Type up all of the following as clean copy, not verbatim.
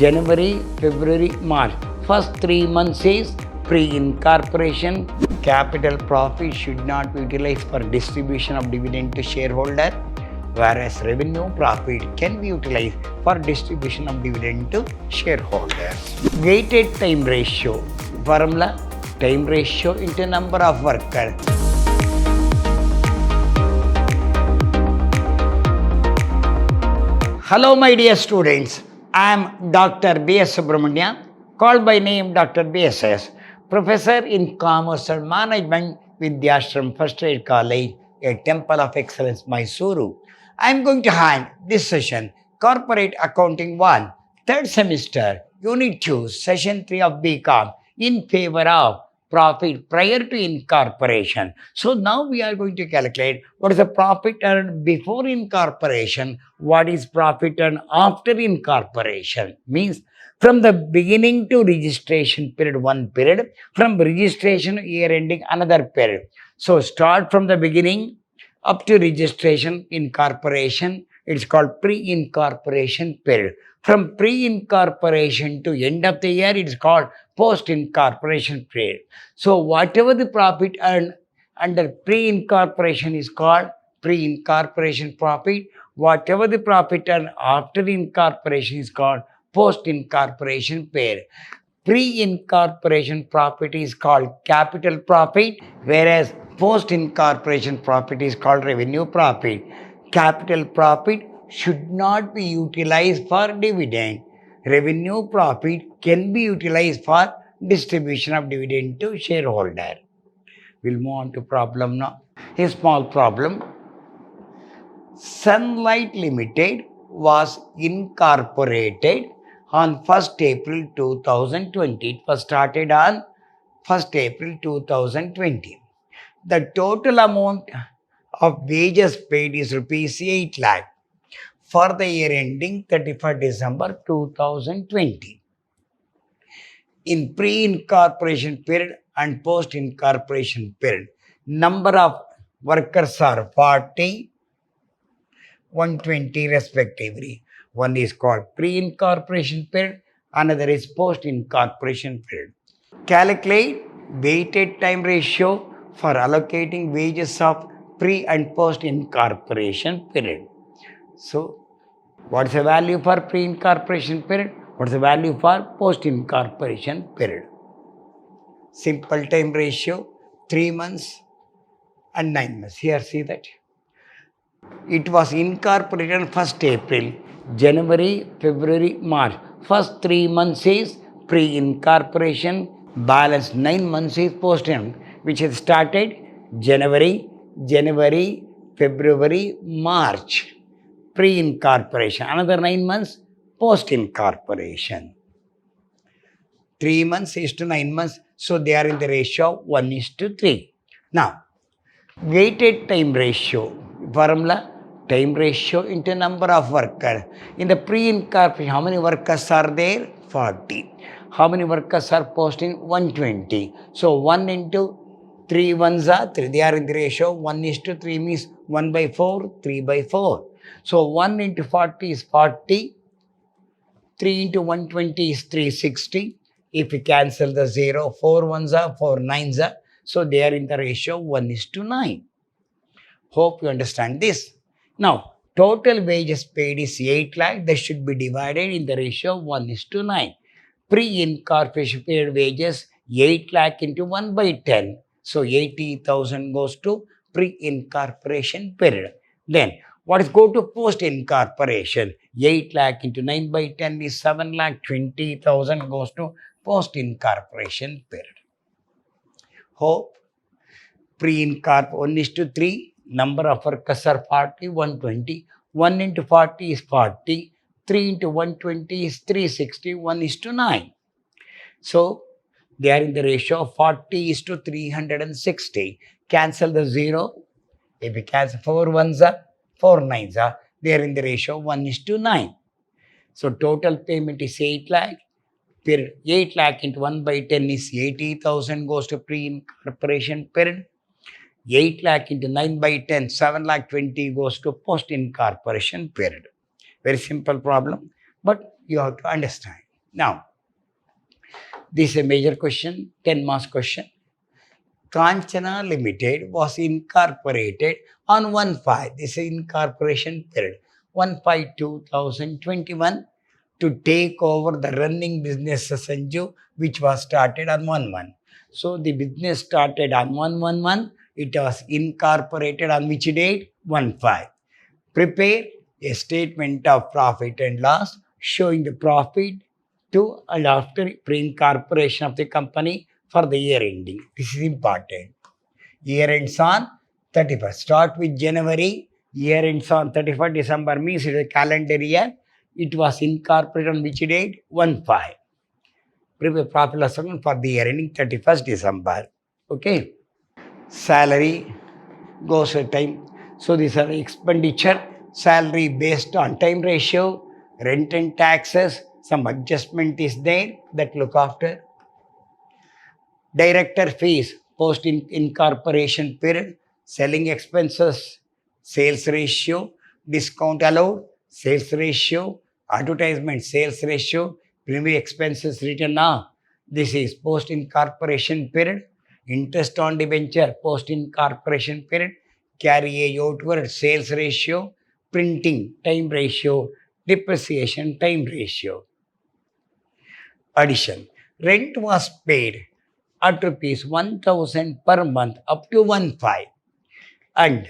January, February, March. First 3 months is pre-incorporation. Capital profit should not be utilized for distribution of dividend to shareholder, whereas revenue profit can be utilized for distribution of dividend to shareholders. Weighted time ratio. Formula: time ratio into number of workers. Hello my dear students, I am Dr. B.S. Subramania, called by name Dr. BSS, Professor in Commerce and Management, Vidhyaashram First Aid College, a Temple of Excellence, MYSURU. I am going to hand this session, Corporate Accounting 1, 3rd semester, Unit 2, Session 3 of BCom, in favor of profit prior to incorporation. So now we are going to calculate what is the profit earned before incorporation, what is profit earned after incorporation. Means from the beginning to registration period, one period, from registration year ending another period. So start from the beginning up to registration incorporation, it's called pre-incorporation period. From pre-incorporation to end of the year, it's called post-incorporation period. So whatever the profit earned under pre-incorporation is called pre-incorporation profit. Whatever the profit earned after incorporation is called post-incorporation period. Pre-incorporation profit is called capital profit, whereas post-incorporation profit is called revenue profit. Capital profit should not be utilized for dividend. Revenue profit can be utilized for distribution of dividend to shareholder. We'll move on to problem now. A small problem. Sunlight Limited was incorporated on 1st April 2020. It was started on 1st April 2020. The total amount of wages paid is rupees 8 lakh for the year ending 31st December 2020. In pre-incorporation period and post-incorporation period, number of workers are 40, 120 respectively. One is called pre-incorporation period, another is post-incorporation period. Calculate weighted time ratio for allocating wages of pre and post-incorporation period. So, what is the value for pre-incorporation period? What is the value for post-incorporation period? Simple time ratio, 3 months and 9 months. Here, see that. It was incorporated on 1st April, January, February, March. First 3 months is pre-incorporation, balance 9 months is post-in, which has started January, February, March. Pre-incorporation. Another 9 months post-incorporation. 3 months is to 9 months. So they are in the ratio of 1:3. Now, weighted time ratio. Formula: time ratio into number of workers. In the pre-incorporation, how many workers are there? 40. How many workers are posting? 120. So 1 into 3 ones are 3. They are in the ratio 1:3 means 1/4, 3/4. So 1 into 40 is 40. 3 into 120 is 360. If we cancel the 0, 4 ones are 4 nines are. So they are in the ratio 1:9. Hope you understand this. Now, total wages paid is 8 lakh. That should be divided in the ratio of 1:9. Pre-incorporation period wages 8 lakh into 1/10. So 80,000 goes to pre-incorporation period. Then what is go to post-incorporation? 8 lakh into 9/10 is 7 lakh. 20,000 goes to post-incorporation period. Hope pre-incorporation 1:3. Number of workers are 40, 120. 1 into 40 is 40. 3 into 120 is 360. 1:9. So they are in the ratio of 40:360. Cancel the 0. If we cancel 4 ones are 4 nines are, they are in the ratio of 1:9. So total payment is 8 lakh. 8 lakh into 1/10 is 80,000 goes to pre-incorporation period. 8 lakh into 9/10, 7 lakh 20 goes to post-incorporation period. Very simple problem, but you have to understand. Now, this is a major question, 10 marks question. Kanchana Limited was incorporated on 1/5. This is incorporation period 1/5/2021 to take over the running business Sanju, which was started on 1/1. So the business started on 1/1/1. It was incorporated on which date? 1/5. Prepare a statement of profit and loss showing the profit to and after pre-incorporation of the company for the year ending. This is important. Year ends on 31st. Start with January. Year ends on 31st December means it is a calendar year. It was incorporated on which date? 1/5. Prepare profit loss account for the year ending 31st December. Okay. Salary goes with time. So these are expenditure. Salary based on time ratio, rent and taxes. Some adjustment is there that look after. Director fees, post incorporation period, selling expenses, sales ratio, discount allowed, sales ratio, advertisement sales ratio, primary expenses written off. This is post incorporation period. Interest on debenture, post incorporation period, carry a outward sales ratio, printing time ratio, depreciation time ratio. Addition. Rent was paid at rupees 1,000 per month up to 1/5, and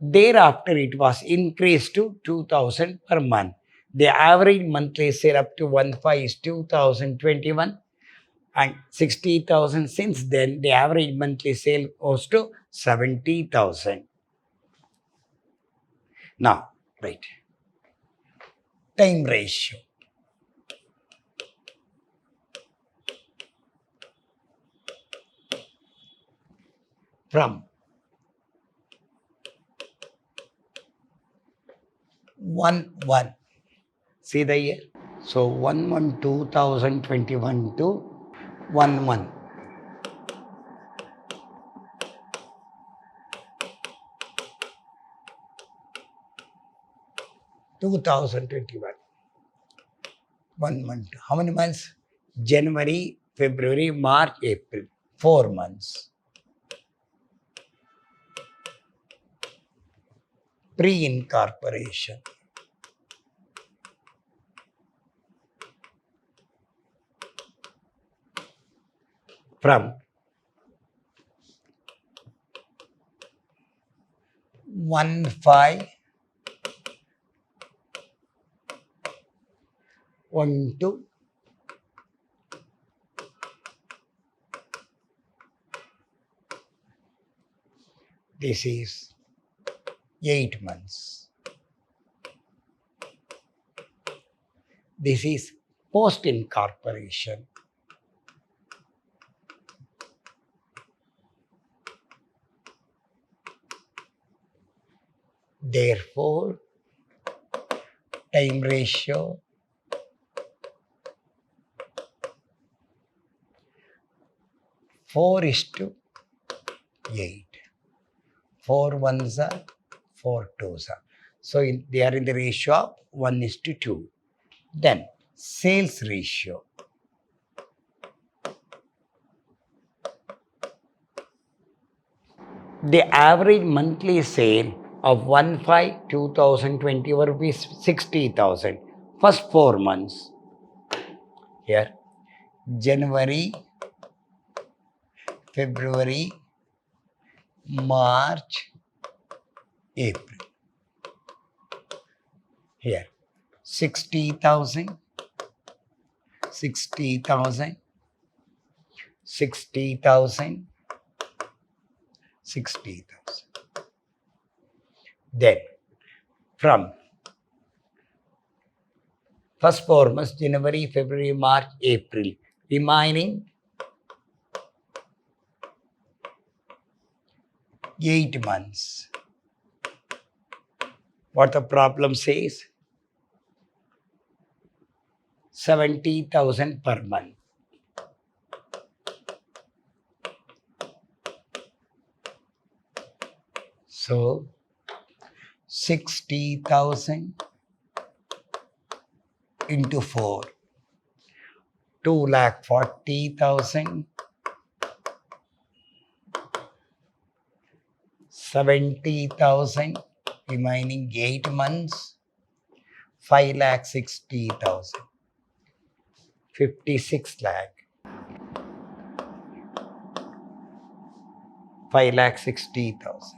thereafter it was increased to 2,000 per month. The average monthly sale up to 1/5 is 2021 and 60,000. Since then, the average monthly sale goes to 70,000. Now, right. Time ratio. From 1/1. See the year? So 1/1/2021 to 1/1. 2021. 1 month. How many months? January, February, March, April. 4 months. Pre-incorporation. From 1/5 1 to this is 8 months. This is post incorporation. Therefore, time ratio 4:8. 4 ones are 4 twos are. So they are in the ratio of 1:2. Then sales ratio. The average monthly sale of 1/5/2020 rupees 60,000. First 4 months. Here, January, February, March, April. Here, 60,000, 60,000, 60,000, 60,000. Then, from first 4 months, January, February, March, April, remaining 8 months. What the problem says? 70,000 per month. So 60,000 into 4. 2,40,000, 70,000, remaining 8 months, 5,60,000, 56 lakh, 5,60,000.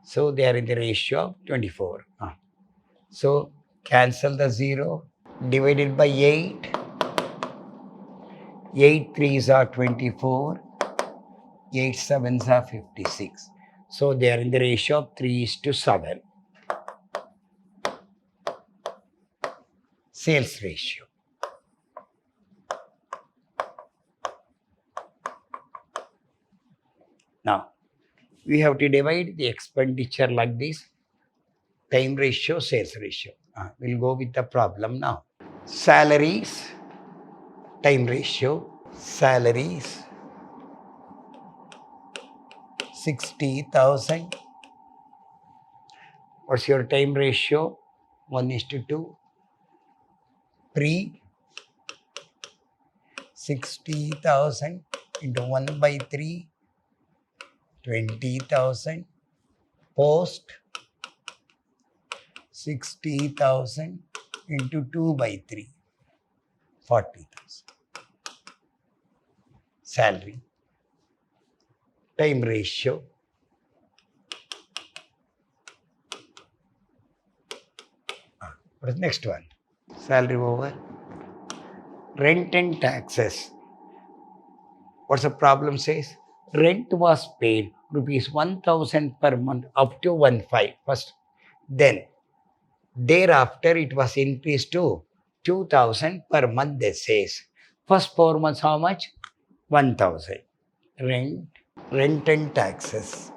So they are in the ratio of 24. So cancel the 0, divided by 8. 8 3s are 24, 8 7s are 56. So they are in the ratio of 3:7. Sales ratio. Now, we have to divide the expenditure like this: time ratio, sales ratio. We'll go with the problem now. Salaries, time ratio. Salaries, 60,000. What's your time ratio? 1:2. Pre, 60,000 into 1/3, 20,000. Post, 60,000 into 2/3, 40,000. Salary, time ratio. What is the next one? Salary over. Rent and taxes. What's the problem says? Rent was paid rupees 1,000 per month up to 1,500 first. Then thereafter it was increased to 2,000 per month, they says. First 4 months how much? 1,000. Rent and taxes.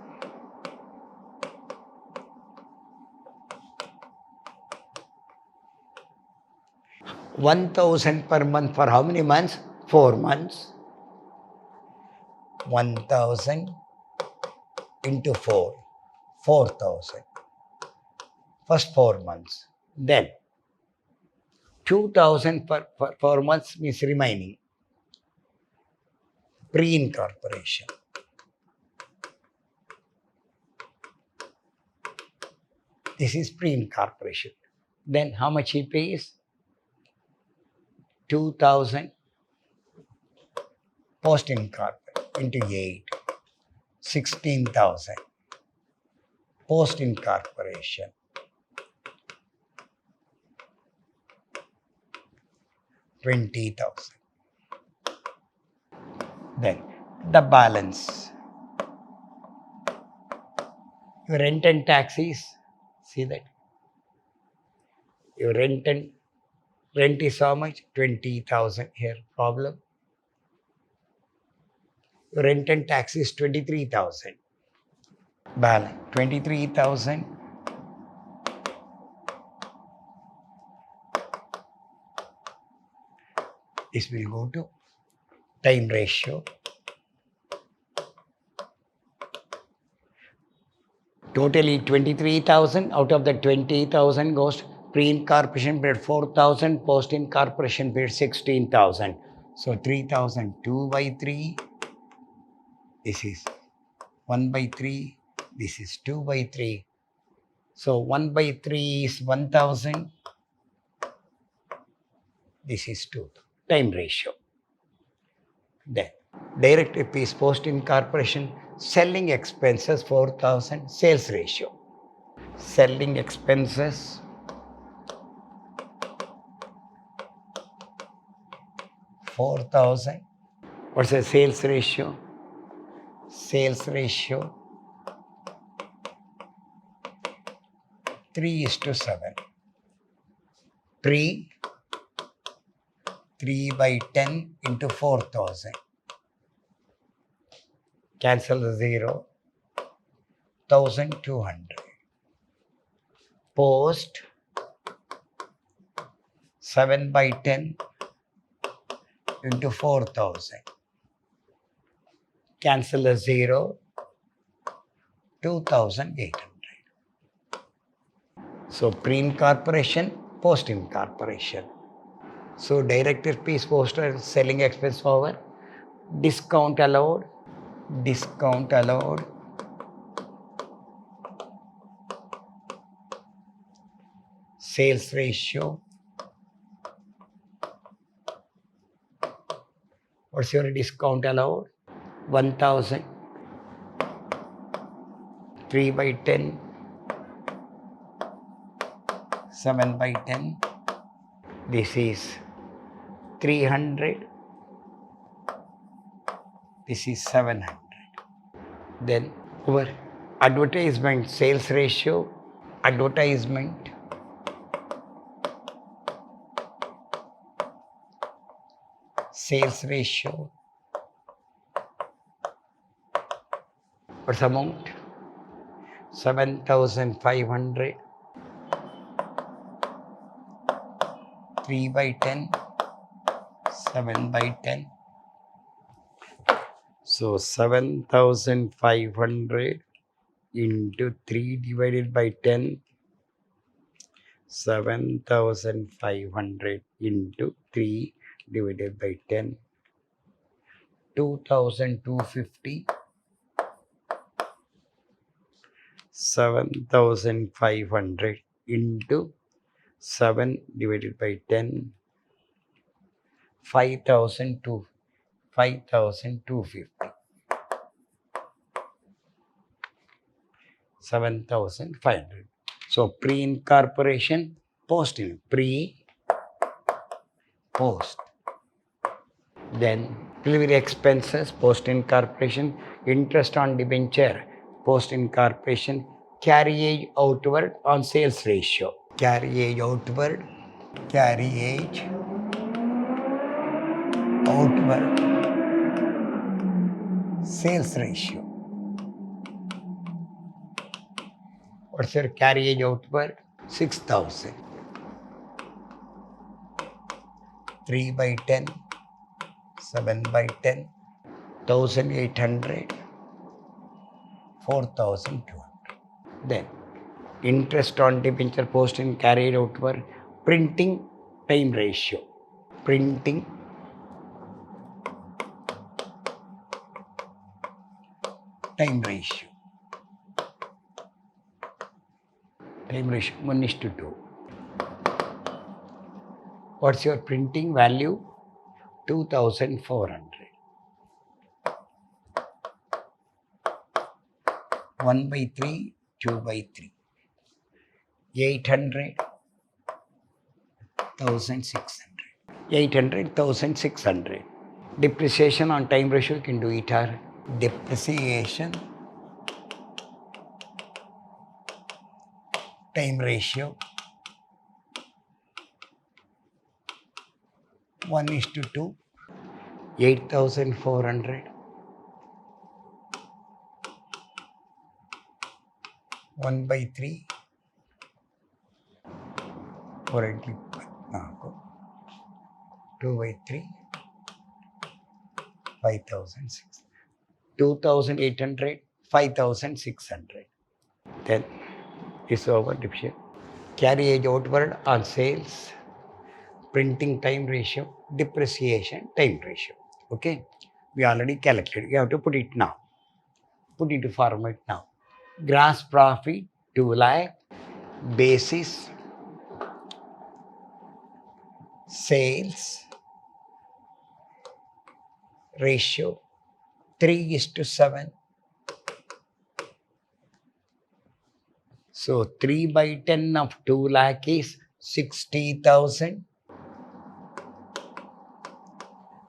$1,000 per month for how many months? 4 months. 1,000 into 4, 4,000. First 4 months. Then 2,000 per 4 months means remaining. Pre-incorporation. This is pre-incorporation. Then how much he pays? 2,000 post-incorporation into 8, 16,000. Post-incorporation. 20,000. Then the balance. Your rent and taxes, see that? Your rent is how much? 20,000 here. Problem. Your rent and tax is 23,000. Balance 23,000. This will go to time ratio. Totally 23,000. Out of the 20,000 goes pre-incorporation period 4,000, post-incorporation period 16,000. So 3,000 2/3. This is 1/3. This is 2/3. So 1/3 is 1,000. This is 2. Time ratio. Then direct piece post-incorporation. Selling expenses 4,000. Sales ratio. Selling expenses 4,000. What's the sales ratio? Sales ratio 3:7. 3/10 into 4,000. Cancel the 0. 1,200. Post 7/10 into 4,000. Cancel the 0. 2,800. So pre-incorporation, post-incorporation. So director fees, postal, selling expense over, discount allowed, sales ratio. What's your discount allowed? 1000, 3 by 10, 7 by 10. This is 300. This is 700. Then our advertisement sales ratio, advertisement sales ratio. What's the amount? 7,500. 3 by 10, 7 by 10. So 7,500 into 3 divided by 10. 7,500 into 3 divided by 10. 2,250. 7,500 into 7 divided by 10. 5,250. 7,500. So pre-incorporation, post. Then delivery expenses, post-incorporation, interest on debenture, post-incorporation, carriage outward on sales ratio. Carriage outward, sales ratio. What's your carriage outward? 6,000. 3 by 10, 7 by 10, 1,800, 4,200. Then interest on debenture, post in carried outward, printing time ratio. Printing time ratio. 1:2. What's your printing value? 2,400. 1 by 3, 2 by 3. 800, 1,600. 800, 1,600. Depreciation on time ratio, you can do it. Depreciation time ratio 1:2. 8,400. 1 by 3. 2 by 3. 5,600. 2,800. 5,600. Then is over depreciation. Carriage outward on sales, printing time ratio, depreciation time ratio. Okay, we already calculated. You have to put it now. Put it to format now. Gross profit 2 lakh, basis sales ratio 3:7. So 3 by 10 of 2 lakh is 60,000.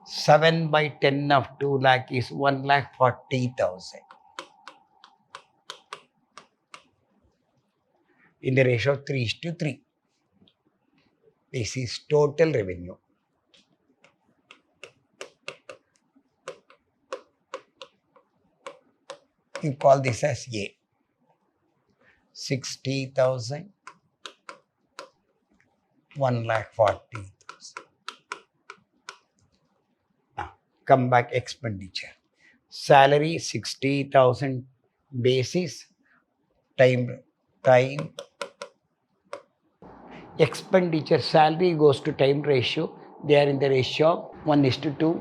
7 by 10 of 2 lakh is 1,40,000. In the ratio of 3:3. This is total revenue. You call this as A. 60,000, 1,40,000. Now, come back expenditure. Salary 60,000 basis time. Expenditure salary goes to time ratio. They are in the ratio of 1:2.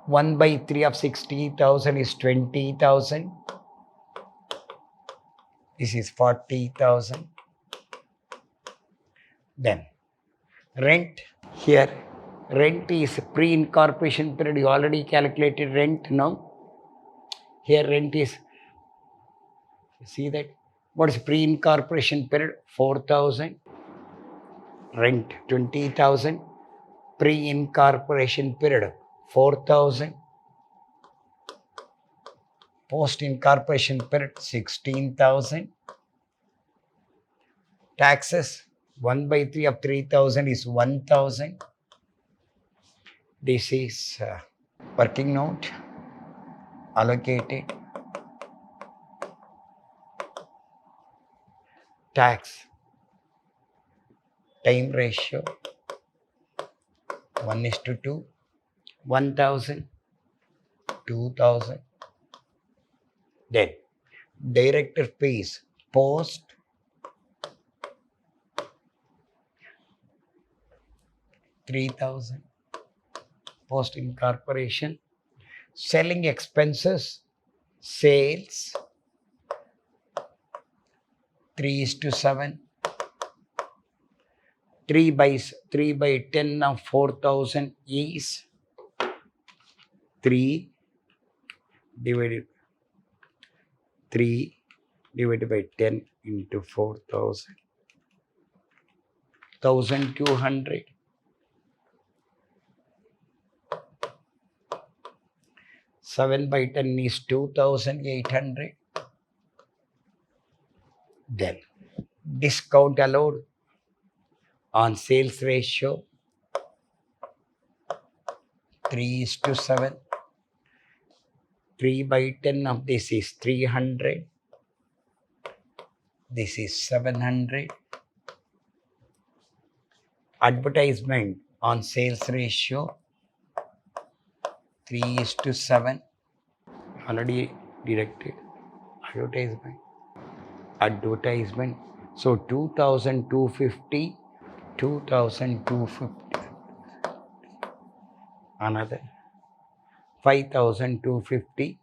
1/3 of 60,000 is 20,000. This is 40,000. Then rent. Here rent is pre-incorporation period. You already calculated rent now. Here rent is, see that, what is pre-incorporation period? 4,000. Rent 20,000. Pre-incorporation period 4,000. Post-incorporation period 16,000. Taxes 1/3 of 3,000 is 1,000. This is working note allocated. Tax time ratio 1:2. 1,000, 2,000. Then director fees post 3,000. Post incorporation. Selling expenses, sales 3:7. 3 by 10 of 4,000 is 3 divided by 10 into 4,000. 1,200. 7 by 10 is 2,800. Then discount allowed on sales ratio 3:7. 3 by 10 of this is 300. This is 700. Advertisement on sales ratio 3:7. Already directed. Advertisement. So 2,250. 2,250. Another 5,250.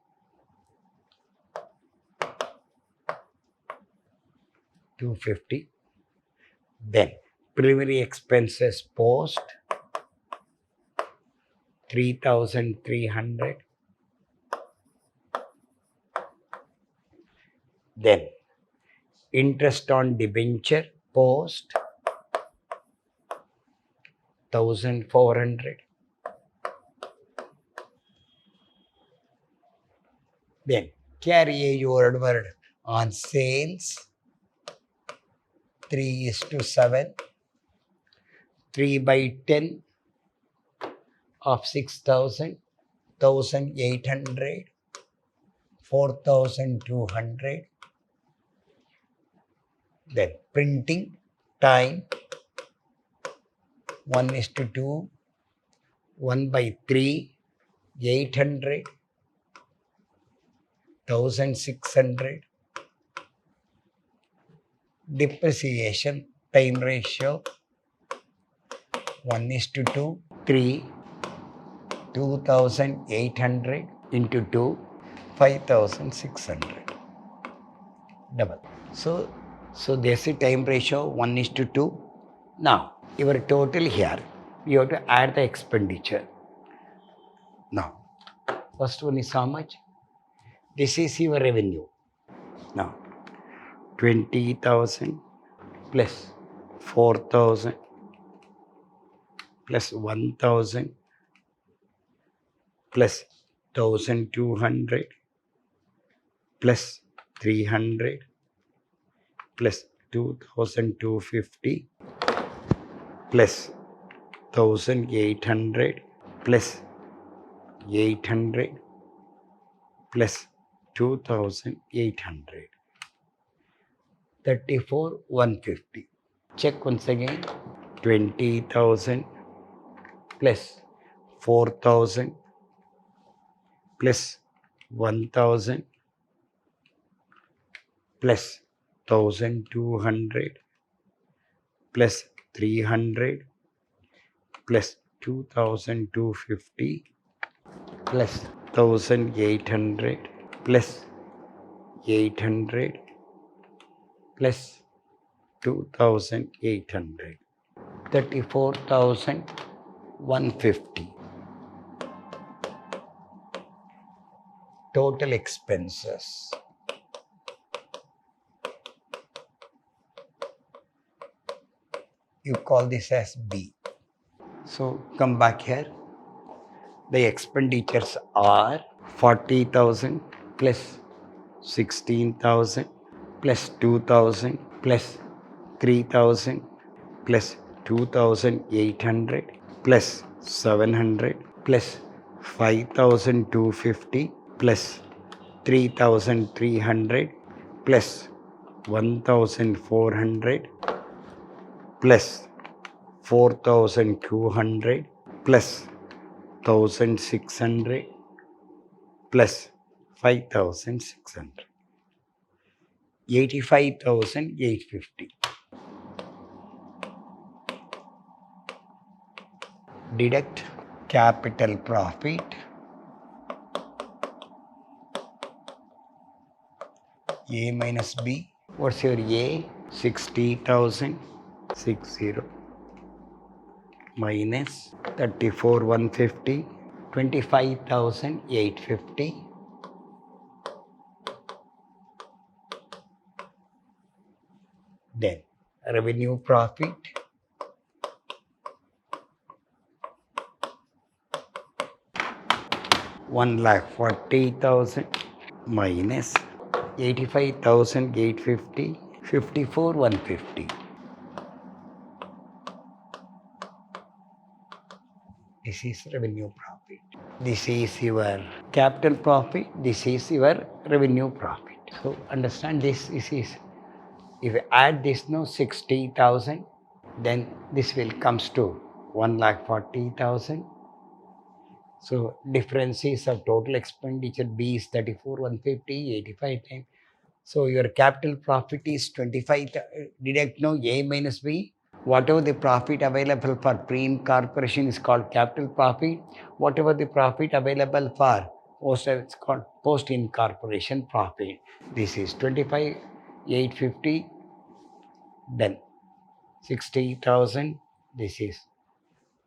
250. Then preliminary expenses post 3,300. Then interest on debenture post 1,400. Then carry forward on sales 3:7. 3 by 10 of 6,000. 1,800. 4,200. Then printing time 1:2. 1 by 3. 800. 1,600. Depreciation time ratio 1:2. 3. 2,800 into 2. 5,600. Double. So there's a time ratio 1:2. Now your total here, you have to add the expenditure. Now first one is how much? This is your revenue. Now 20,000 plus 4,000 plus 1,000 plus 1,200 plus 300 plus 2,250 plus 1,800 plus 800 plus 2,800. 34,150. Check once again. 20,000 plus 4,000 plus 1,000 plus 1,200 plus 300 plus 2250 plus 1800 plus 800 plus 2800, 34,150. Total expenses. You call this as B. So come back here. The expenditures are 40,000 plus 16,000 plus 2,000 plus 3,000 plus 2,800 plus 700 plus 5,250 plus 3,300 plus 1,400 plus 4,200 plus 1,600 plus 5,600, 85,850. Deduct capital profit, A minus B. What's your A? 60,000, 60 minus 34,150, 25,850. Then revenue profit, $1,40,000 minus 85,850, 54,150. This is revenue profit. This is your capital profit. This is your revenue profit. So understand this. This is, if you add this now 60,000, then this will comes to 1,40,000. So differences of total expenditure B is 34,150, 85 times. So your capital profit is 25. Deduct now A minus B. Whatever the profit available for pre-incorporation is called capital profit. Whatever the profit available for post, it's called post-incorporation profit. This is 25,850. Then 60,000. This is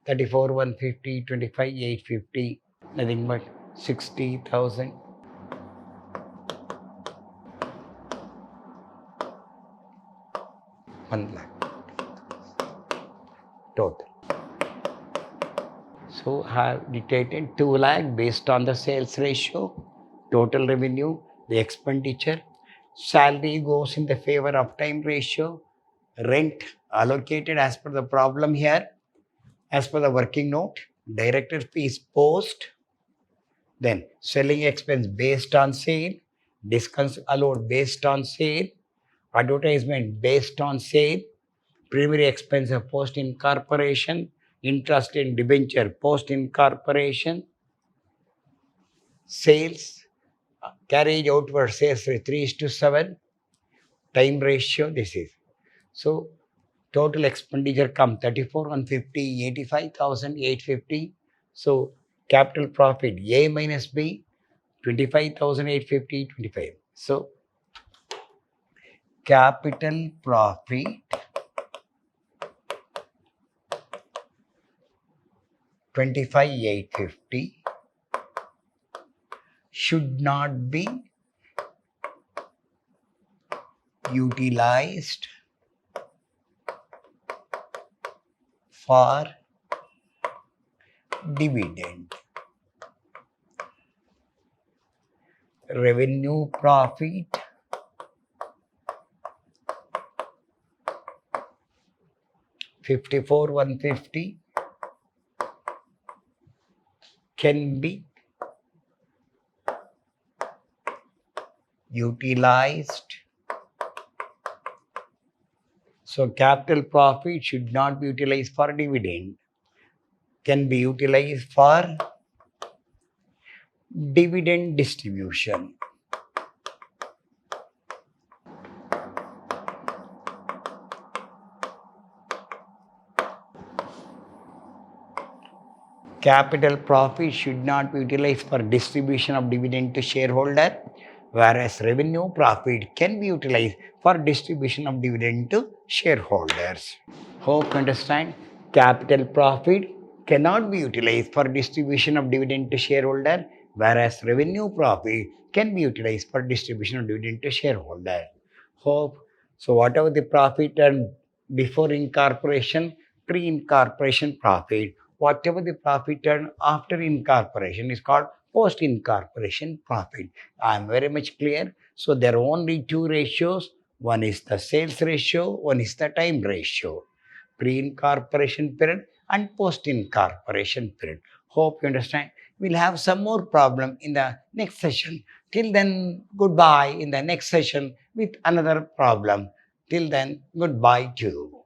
34,150, 25,850. Nothing but 60,000. 1 lakh total. So have dictated 2 lakh based on the sales ratio, total revenue, the expenditure. Salary goes in the favor of time ratio. Rent allocated as per the problem here, as per the working note. Director fees post. Then selling expense based on sale. Discounts allowed based on sale. Advertisement based on sale. Primary expense of post incorporation. Interest in debenture post incorporation. Sales, carriage outward sales 3:7. Time ratio, this is. So total expenditure come 34,150, 85,850. So capital profit A minus B, 25,850, 25. So capital profit 25,850 should not be utilized for dividend. Revenue profit $54,150 can be utilized. So capital profit should not be utilized for dividend, can be utilized for dividend distribution. Capital profit should not be utilized for distribution of dividend to shareholder, whereas revenue profit can be utilized for distribution of dividend to shareholders. Hope you understand. Capital profit cannot be utilized for distribution of dividend to shareholder, whereas revenue profit can be utilized for distribution of dividend to shareholder. Hope. So whatever the profit earned before incorporation, pre-incorporation profit, whatever the profit earned after incorporation is called post-incorporation profit. I am very much clear. So there are only two ratios. One is the sales ratio, one is the time ratio. Pre-incorporation period and post-incorporation period. Hope you understand. We'll have some more problem in the next session. Till then, goodbye in the next session with another problem. Till then, goodbye to you.